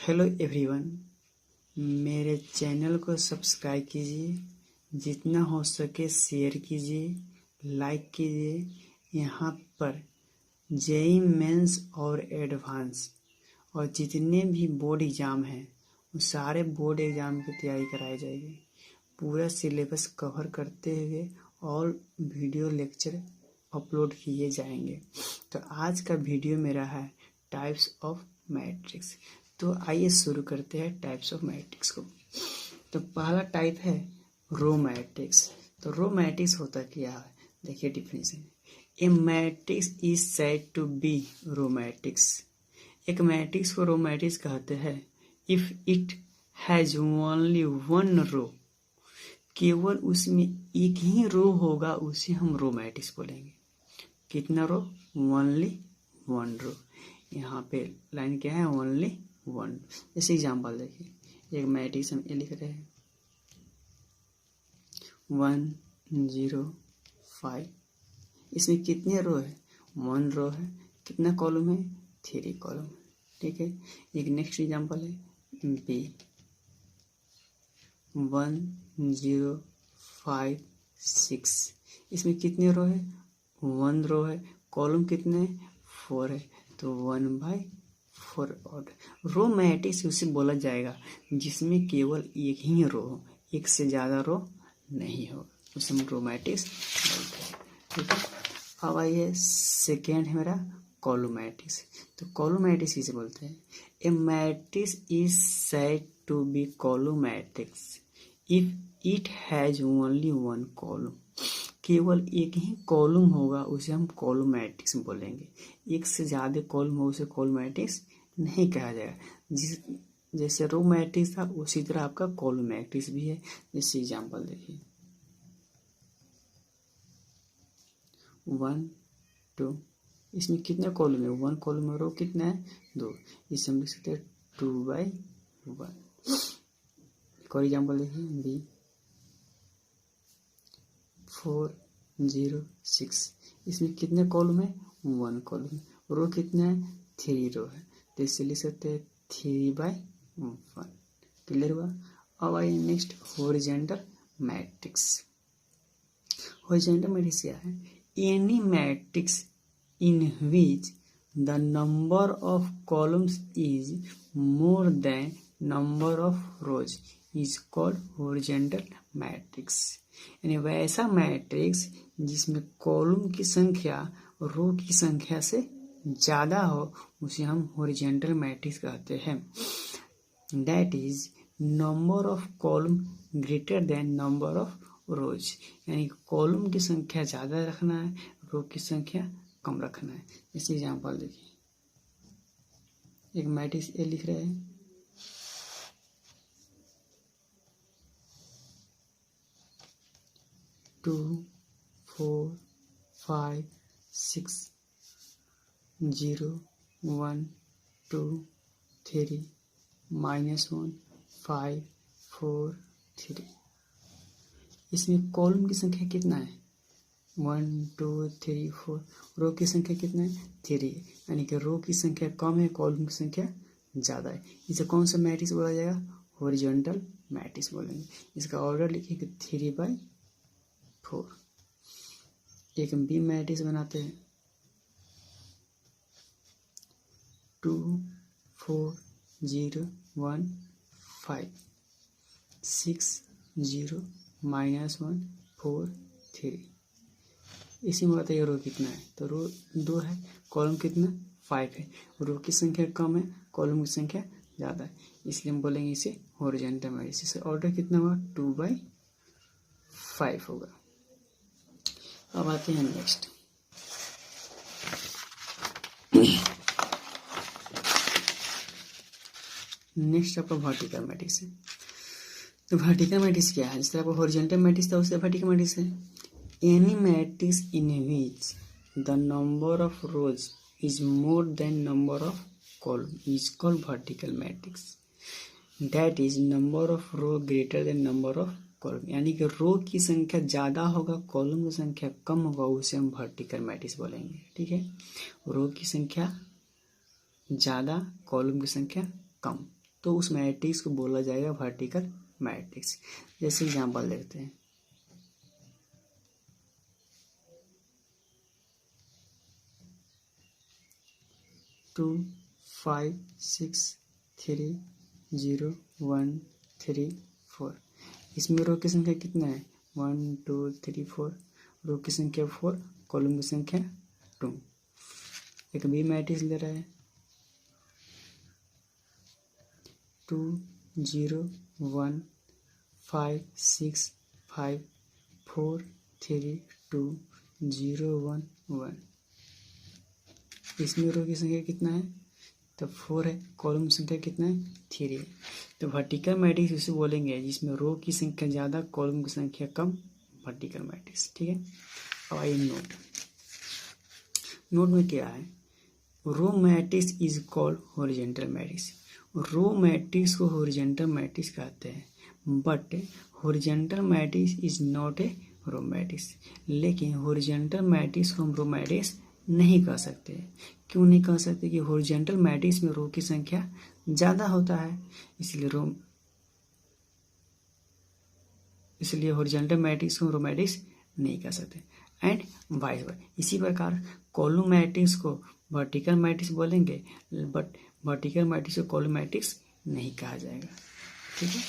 Hello everyone, मेरे channel को subscribe कीजिए, जितना हो सके शेयर कीजिए, लाइक कीजिए। यहाँ पर जेईई मेंस और एडवांस और जितने भी बोर्ड एग्ज़ाम हैं वो सारे बोर्ड एग्ज़ाम की तैयारी कराई जाएगी। पूरा सिलेबस कवर करते हुए और वीडियो लेक्चर अपलोड किए जाएंगे। तो आज का वीडियो मेरा है टाइप्स ऑफ मैट्रिक्स। तो आइए शुरू करते हैं टाइप्स ऑफ मैट्रिक्स को। तो पहला टाइप है रो मैट्रिक्स। तो रो मैट्रिक्स होता क्या है, देखिए definition. A matrix is said to be row matrix. एक मैट्रिक्स को रो मैट्रिक्स कहते हैं if it has only one row. केवल उसमें एक ही रो होगा, उसे हम रो मैट्रिक्स बोलेंगे। कितना रो? ओनली वन रो। यहाँ पे लाइन क्या है? Only one. जैसे एग्जाम्पल देखिए, एक मैट्रिक्स हम ये लिख रहे हैं 1 0 5। इसमें कितने रो है? 1 रो है। कितना कॉलम है? 3 कॉलम है। ठीक है। एक नेक्स्ट एग्जाम्पल है बी 1 0 5 6। इसमें कितने रो है? 1 रो है। कॉलम कितने हैं? 4 है। तो 1/4 ऑर्डर। रो मैट्रिक्स उसे बोला जाएगा जिसमें केवल एक ही रो हो, एक से ज्यादा रो नहीं हो, उसे हम रो मैट्रिक्स बोलते हैं। ठीक है। अब आइए सेकेंड है मेरा कॉलम मैट्रिक्स। तो कॉलम मैट्रिक्स किसे बोलते हैं? A matrix is said to be column matrix if it has only one column. केवल एक ही कॉलम होगा, उसे हम कॉलम मैट्रिक्स बोलेंगे। एक से ज्यादा कॉलम हो उसे कॉलम मैट्रिक्स नहीं कहा जाएगा। जैसे रो मैट्रिक्स था उसी तरह आपका कॉलम मैट्रिक्स भी है। जैसे एग्जांपल देखिए 1 2। इसमें कितना कॉलम है? 1 कॉलम है। रो कितना है? 2। इसे हम लिख सकते हैं 2/1। एक और एग्जाम्पल देखिए बी 4 0 6। इसमें कितने कॉलम है? 1 कॉलम। रो कितना है? 3 रो है। तो इससे लिख सकते हैं 3/1। क्लियर हुआ। अब आइए next horizontal matrix. Horizontal matrix क्या है? Any matrix in which the number of columns is more than number of rows is called horizontal matrix. यानी वैसा मैट्रिक्स जिसमें कॉलम की संख्या रो की संख्या से ज्यादा हो, उसे हम हॉरिजॉन्टल मैट्रिक्स कहते हैं। That is number of column greater than number of रोज। यानी कॉलम की संख्या ज्यादा रखना है, रो की संख्या कम रखना है। जैसे एग्जांपल देखिए, एक मैट्रिक्स ए लिख रहे हैं 2 4 5 6 0 1 2 3 -1 5 4 3। इसमें कॉलम की संख्या कितना है? 1 2 3 4। रो की संख्या कितना है? 3 है। यानी कि रो की संख्या कम है, कॉलम की संख्या ज्यादा है। इसे कौन सा मैट्रिक्स बोला जाएगा? हॉरिजॉन्टल मैट्रिक्स बोलेंगे। इसका ऑर्डर लिखेंगे 3/4। एक बी मैट्रिक्स बनाते हैं 2 4 0 1 5 6 0 -1 4 3। इसी में बताइए रो कितना है? तो रो 2 है, कॉलम कितना? 5 है। रो की संख्या कम है, कॉलम की संख्या ज्यादा है, इसलिए हम बोलेंगे इसे हॉरिजॉन्टल मैट्रिक्स। इससे ऑर्डर कितना हुआ? 2/5 होगा। अब आते हैं नेक्स्ट। नेक्स्ट आपका वर्टिकल मैट्रिक्स है। तो वर्टिकल मैट्रिक्स क्या है? जिस तरह आपका हॉरिजॉन्टल मैट्रिक्स था उससे वर्टिकल मैट्रिक्स है any matrix in which the number of rows is more than number of column is called vertical matrix. That is number of row greater than number of column. यानी कि रो की संख्या ज्यादा होगा, column की संख्या कम होगा, उसे हम वर्टिकल मैट्रिक्स बोलेंगे। ठीक है। रो की संख्या ज्यादा, कॉलम की संख्या कम, तो उस मैट्रिक्स को बोला जाएगा वर्टिकल मैट्रिक्स। जैसे एग्जांपल देखते हैं, 2 5 6 3 0 1 3 4। इसमें रो की संख्या कितना है? 1 2 3 4। रो की संख्या 4, कॉलम की संख्या 2। एक बी मैट्रिक्स ले रहा है 2 0 1 5 6 5 4 3 2 0 1 1। इसमें रो की संख्या कितना है? तो 4 है। कॉलम की संख्या कितना है? 3 है। तो वर्टिकल मैट्रिक्स इसे बोलेंगे जिसमें रो की संख्या ज़्यादा, कॉलम की संख्या कम, वर्टिकल मैट्रिक्स। ठीक है। अब आइए नोट में क्या है? Row matrix is called horizontal matrix. Row matrix को हॉरिजॉन्टल मैट्रिक्स कहते हैं, but horizontal matrix is not a row matrix. लेकिन हॉरिजॉन्टल मैट्रिक्स को हम रो मैट्रिक्स नहीं कह सकते। क्यों नहीं कह सकते? कि हॉरिजॉन्टल मैट्रिक्स में रो की संख्या ज़्यादा होता है, इसलिए हॉरिजॉन्टल मैट्रिक्स को रो मैट्रिक्स नहीं कह सकते। And vice versa. इसी प्रकार कॉलम मैट्रिक्स को वर्टिकल मैट्रिक्स बोलेंगे, बट वर्टिकल मैट्रिक्स को कॉलम मैट्रिक्स नहीं कहा जाएगा। ठीक है।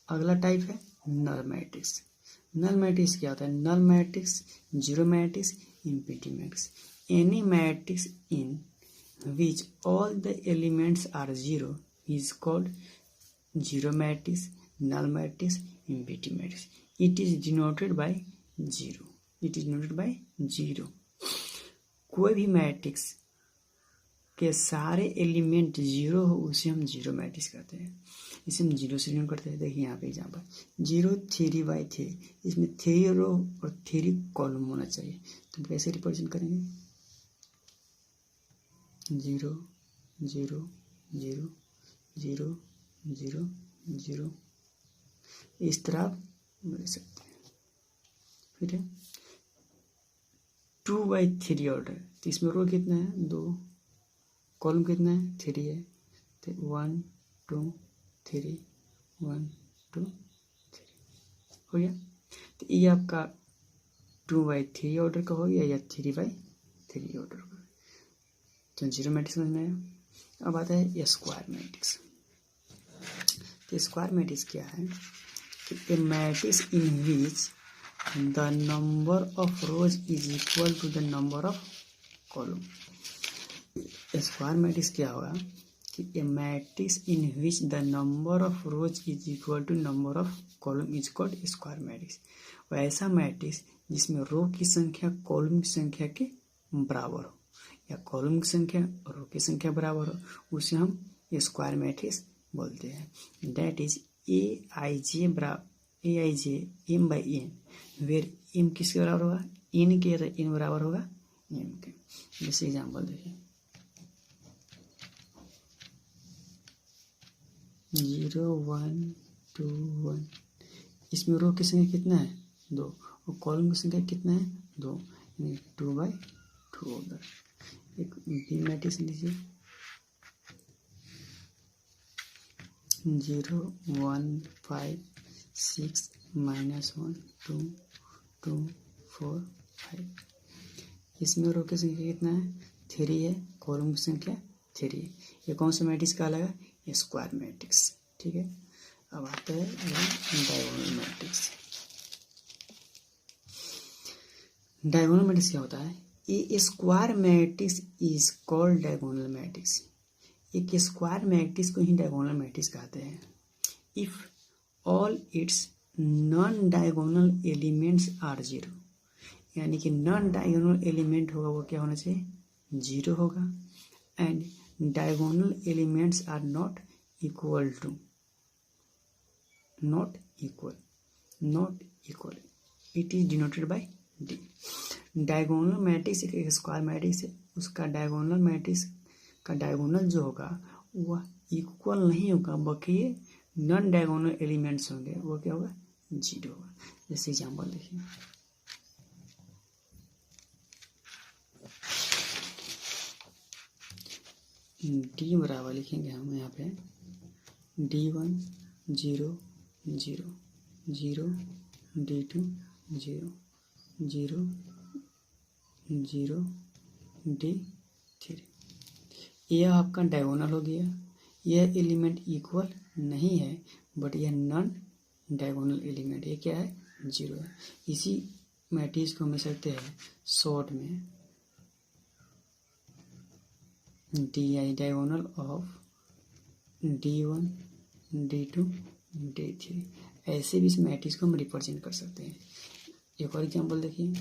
अगला टाइप है नल मैट्रिक्स। नल मैट्रिक्स क्या होता है? Null matrix, zero matrix, empty matrix. Any matrix in which all the elements are zero is called zero matrix, null matrix, empty matrix. It is denoted by zero. It is denoted by zero. कोई भी matrix के सारे element zero हो उसे हम zero matrix कहते हैं। इसे हम जीरो से डिनोट करते हैं। देखिए यहाँ पे एग्जाम्पल 0 3/3। इसमें 3 रो और 3 कॉलम होना चाहिए। तो कैसे रिप्रेजेंट करेंगे? 0 0 0 0 0 0 इस तरह आप ले सकते हैं। फिर है 2/3 ऑर्डर। तो इसमें रो कितना है? 2। कॉलम कितना है? 3 है। तो 1 2 3 1 2 3 हो गया। तो ये आपका 2/3 ऑर्डर का हो गया या 3/3 ऑर्डर का। तो जीरो मैट्रिक्स समझ में आया। अब आता है स्क्वायर मैट्रिक्स। तो स्क्वायर मैट्रिक्स क्या है? कि a matrix in which the number of rows is equal to the number of column. Square matrix क्या होगा? कि a matrix in which the number of rows is equal to number of column is called square matrix. और ऐसा matrix जिसमें रो की संख्या column की संख्या के बराबर हो, या कॉलम की संख्या और रो की संख्या बराबर हो, उसे हम स्क्वायर मैट्रिक्स बोलते हैं। That is Aij m/n, where m किसके बराबर होगा? n के। तो n बराबर होगा m के। जैसे एग्जाम्पल देखिए 0 1 2 1। इसमें रो की संख्या कितना है? 2। और कॉलम की संख्या कितना है? 2। 2/2 ऑर्डर। एक बी मैट्रिक्स लीजिए 0 1 5 6 -1 2 2 4 5। इसमें रो की संख्या कितना है? 3 है। कॉलम की संख्या 3 है। ये कौन सा मैट्रिक्स कहलाएगा? Square matrix. ठीक है। अब आता है डायगोनल मैट्रिक्स। डायगोनल मैट्रिक्स क्या होता है? A square matrix is called diagonal matrix. एक स्क्वायर मैट्रिक्स को ही डायगोनल मैट्रिक्स कहते हैं if all its non diagonal elements are zero. यानी कि नॉन डायगोनल एलिमेंट होगा वो क्या होना चाहिए? 0 होगा। And diagonal elements are not equal to, not equal, it is denoted by D. Diagonal matrix एक स्क्वायर मैट्रिक्स है, उसका डायगोनल मैट्रिक्स का डायगोनल जो होगा वह इक्वल नहीं होगा, बल्कि नॉन डायगोनल एलिमेंट्स होंगे, वो क्या होगा? जीरो होगा। जैसे एग्जाम्पल देखिए, डी बराबर लिखेंगे हम यहाँ पे D1 0 0 0 D2 0 0 0 D3। यह आपका डायगोनल हो गया। यह एलिमेंट इक्वल नहीं है बट यह नॉन डायगोनल एलिमेंट, ये क्या है, जीरो है। इसी मैट्रिक्स को हम सकते हैं शॉर्ट में D diagonal of D1 D2 D3। ऐसे भी इस मैट्रिक्स को हम रिप्रेजेंट कर सकते हैं। एक और एग्जांपल देखिए,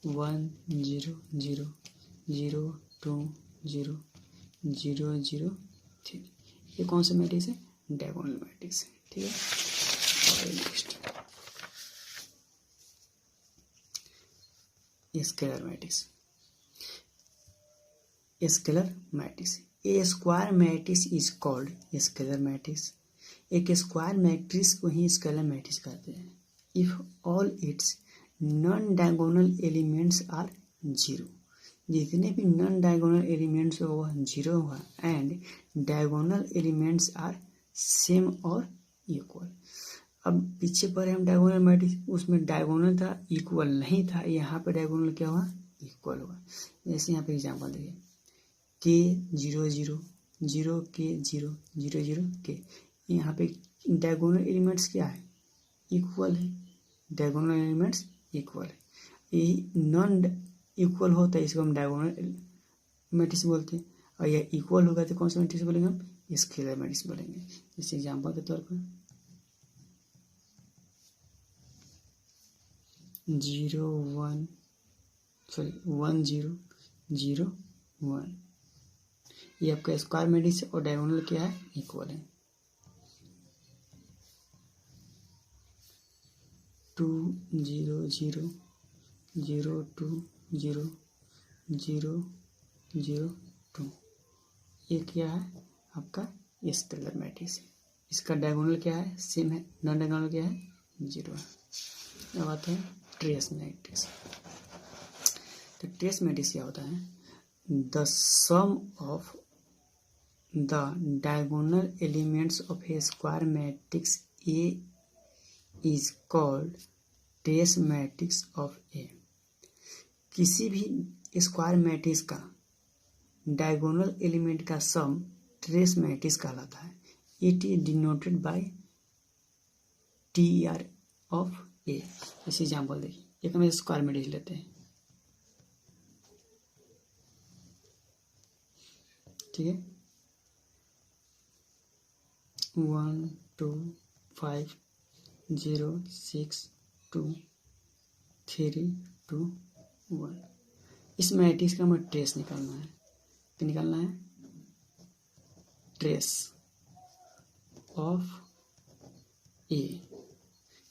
1 0 0 0 2 0 0 0 3। ये कौन सा मैट्रिक्स है, डायगोनल मैट्रिक्स है, ठीक है। और next scalar matrix. Scalar matrix, a square matrix is called scalar matrix. एक स्क्वायर मैट्रिक्स को ही स्केलर मैट्रिक्स कहते हैं if all its non diagonal elements are zero. जितने भी नॉन डायगोनल एलिमेंट्स हो वह जीरो हुआ and diagonal elements are same और इक्वल। अब पीछे पर हम डायगोनल मैट्रिक्स, उसमें डायगोनल था इक्वल नहीं था, यहाँ पे डायगोनल क्या हुआ, इक्वल हुआ। जैसे यहाँ पे एग्जाम्पल देखिए, के 0 0 0 के 0 0 0 के। यहाँ पे डायगोनल एलिमेंट्स क्या है, इक्वल है। डायगोनल एलिमेंट्स इक्वल है। यही नॉन इक्वल होता है इसको हम डायगोनल मैट्रिक्स बोलते हैं, और यह इक्वल होगा तो कौन सा मैट्रिक्स बोलेंगे, हम स्केलर मैट्रिक्स बोलेंगे। जैसे एग्जाम्पल के तौर पर 1 0 0 0 1। ये आपका स्क्वायर मैट्रिक्स और डायगोनल क्या है, इक्वल है। 2 0 0 0 2 0 0 0 2। ये क्या है, आपका स्केलर मैट्रिक्स है। इसका डायगोनल क्या है, सेम है। नॉन डायगोनल क्या है, जीरो है। अब आता है ट्रेस मैट्रिक्स। तो ट्रेस मैट्रिक्स क्या होता है, the sum of the diagonal elements of a square matrix A is called trace matrix of A. किसी भी स्क्वायर मैट्रिक्स का डायगोनल एलिमेंट का सम ट्रेस मैट्रिक्स कहलाता है। It is denoted by TR of A. इसी example देखिए, एक हम स्क्वायर मैट्रिक्स लेते हैं, ठीक है। 1 2 5 0 6 2 3 2 1। इस मैट्रिक्स का हमें ट्रेस निकालना है। क्या निकालना है, ट्रेस ऑफ ए।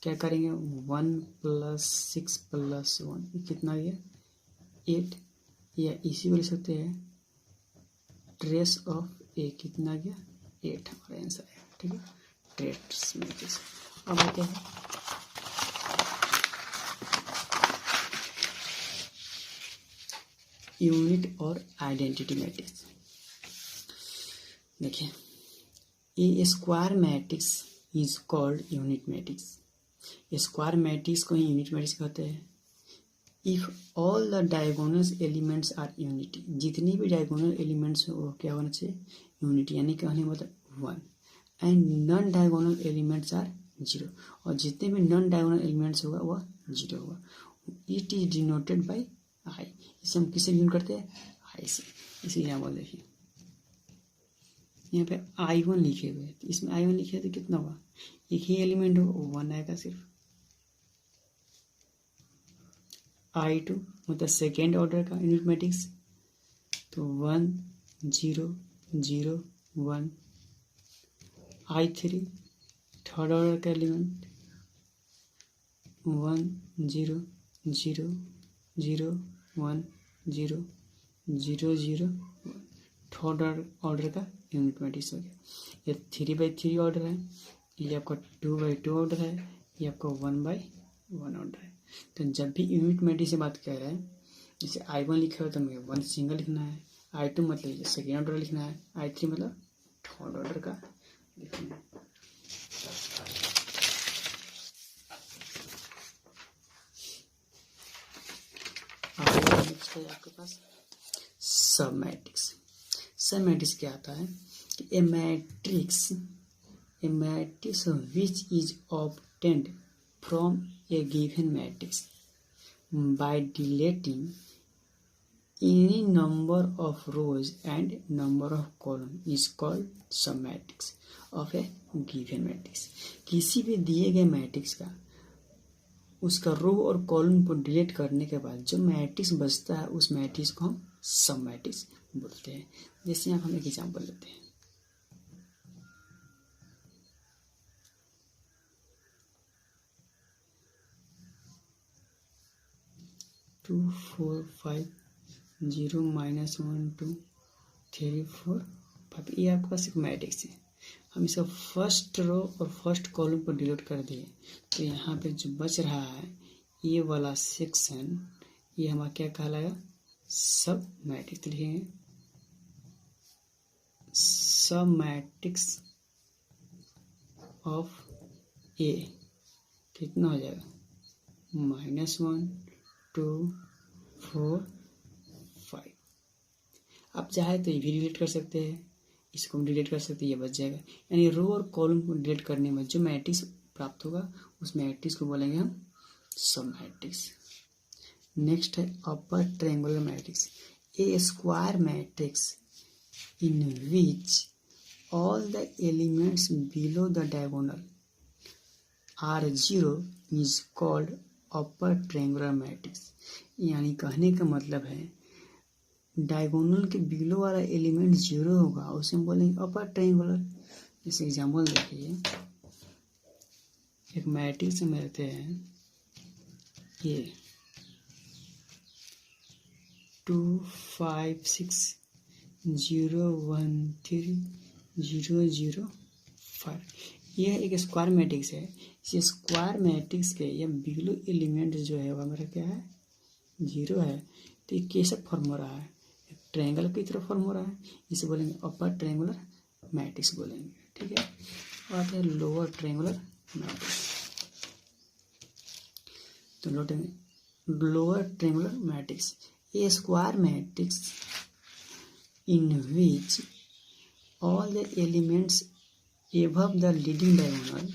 क्या करेंगे, 1 + 6 + 1 कितना गया, 8। या इसी को लिख सकते हैं ट्रेस ऑफ ए कितना गया, 8 हमारा आंसर है, ठीक है। Trace matrix. अब आते हैं यूनिट और आइडेंटिटी मैट्रिक्स। देखिए, a square matrix is called unit matrix. Square matrix को ही यूनिट मैट्रिक्स कहते हैं if all the diagonal elements are unity. जितनी भी डायगोनल एलिमेंट्स हो वो क्या होना चाहिए, यूनिटी, यानी कहने मतलब 1। And non diagonal elements are zero. और जितने भी नॉन डायगोनल एलिमेंट्स होगा वह जीरो होगा। It is denoted by I. इसे हम किससे डिनोट करते हैं, आई से। इसी एग्जाम्पल देखिए, यहाँ पे I1 लिखे हुए हैं, तो इसमें I1 लिखे तो कितना हुआ, एक ही एलिमेंट हो, 1 आएगा सिर्फ। I2 मतलब सेकेंड ऑर्डर का यूनिट मैट्रिक्स, तो 1 0 0 1। I3 थर्ड ऑर्डर का एलिमेंट, 1 0 0 0 1 0 0 0 1। थर्ड ऑर्डर का यूनिट मैट्रिक्स हो गया। ये 3/3 ऑर्डर है, ये आपका 2/2 ऑर्डर है, ये आपका 1/1 ऑर्डर है। तो जब भी यूनिट मैट्रिक्स से बात कर रहे हैं, जैसे I1 लिखा हो तो हमें 1 सिंगल लिखना है, I2 मतलब सेकेंड ऑर्डर लिखना है, I3 मतलब थर्ड ऑर्डर का लिखना है। नेक्स्ट है आपके पास सब मैट्रिक्स। सब मैट्रिक्स क्या आता है कि a matrix which is obtained from a given matrix by deleting any number of rows and number of columns is called submatrix of a given matrix। किसी भी दिए गए मैट्रिक्स का उसका रो और कॉलम को डिलीट करने के बाद जो मैट्रिक्स बचता है उस मैट्रिक्स को हम सब मैट्रिक्स बोलते हैं। जैसे यहाँ हम एक एग्जाम्पल लेते हैं, 2 4 5 0 -1 2 3 4 5। ये आपके पास एक मैट्रिक्स है। हम इसका फर्स्ट रो और फर्स्ट कॉलम को डिलीट कर दिए तो यहाँ पे जो बच रहा है ये वाला सेक्शन, ये हमारा क्या कहलाएगा, सब मैट्रिक्स। लिखेंगे सब मैट्रिक्स ऑफ ए कितना हो जाएगा, -1 2 4 5। आप चाहे तो ये भी डिलीट कर सकते हैं, इसको हम डिलीट कर सकते हैं, ये बच जाएगा। यानी रो और कॉलम को डिलीट करने में जो मैट्रिक्स प्राप्त होगा उस मैट्रिक्स को बोलेंगे हम सब मैट्रिक्स। नेक्स्ट है upper triangular matrix. A square matrix in which all the elements below the diagonal are 0 is called upper triangular matrix. यानी कहने का मतलब है डायगोनल के बिलो वाला एलिमेंट 0 होगा, उसे हम बोलेंगे अपर ट्रायंगुलर। जैसे एग्जाम्पल देखिए, एक मैट्रिक्स में रहते हैं ये 2 5 6 0 1 3 0 0 5। यह एक स्क्वायर मैट्रिक्स है। इस स्क्वायर मैट्रिक्स के यह बिलो एलिमेंट जो है वह मेरा क्या है, 0 है। तो ये कैसे फॉर्म हो रहा है, एक ट्रायंगल की तरह फॉर्म हो रहा है, इसे बोलेंगे अपर ट्रायंगुलर मैट्रिक्स बोलेंगे। ठीक है, और आता है लोअर ट्रायंगुलर मैट्रिक्स। तो lower triangular matrix, a square matrix in which all the elements above the leading diagonal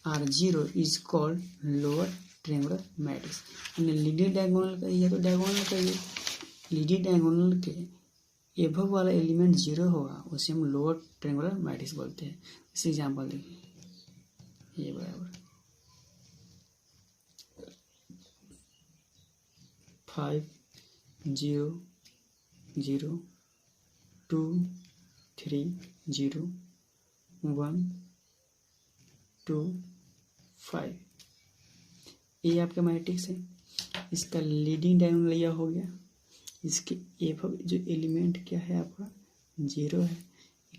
are 0 is called lower triangular matrix। Leading diagonal का ये तो डायगोनल का ये लीडिंग डायगोनल के एबव वाला एलिमेंट 0 होगा उसे हम लोअर ट्रायंगुलर मैट्रिक्स बोलते हैं। इस एग्जाम्पल देखिए, ये बराबर 5 0 0 2 3 0 1 2 5। ये आपका मैट्रिक्स है। इसका लीडिंग डायगोनल यह हो गया, इसके एबव जो एलिमेंट क्या है आपका 0 है।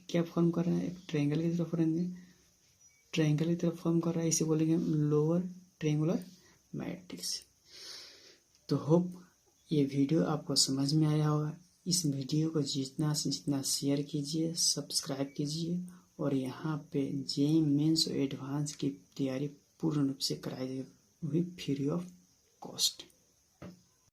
क्या फॉर्म कर रहा है, एक ट्रायंगल की तरफ ट्रायंगल की तरफ फॉर्म कर रहा है, इसे बोलेंगे लोअर ट्रायंगुलर मैट्रिक्स। तो होप ये वीडियो आपको समझ में आया होगा। इस वीडियो को जितना से जितना शेयर कीजिए, सब्सक्राइब कीजिए, और यहाँ पे जेईई मेंस और एडवांस की तैयारी पूर्ण रूप से कराई जाएगी, फ्री ऑफ कॉस्ट।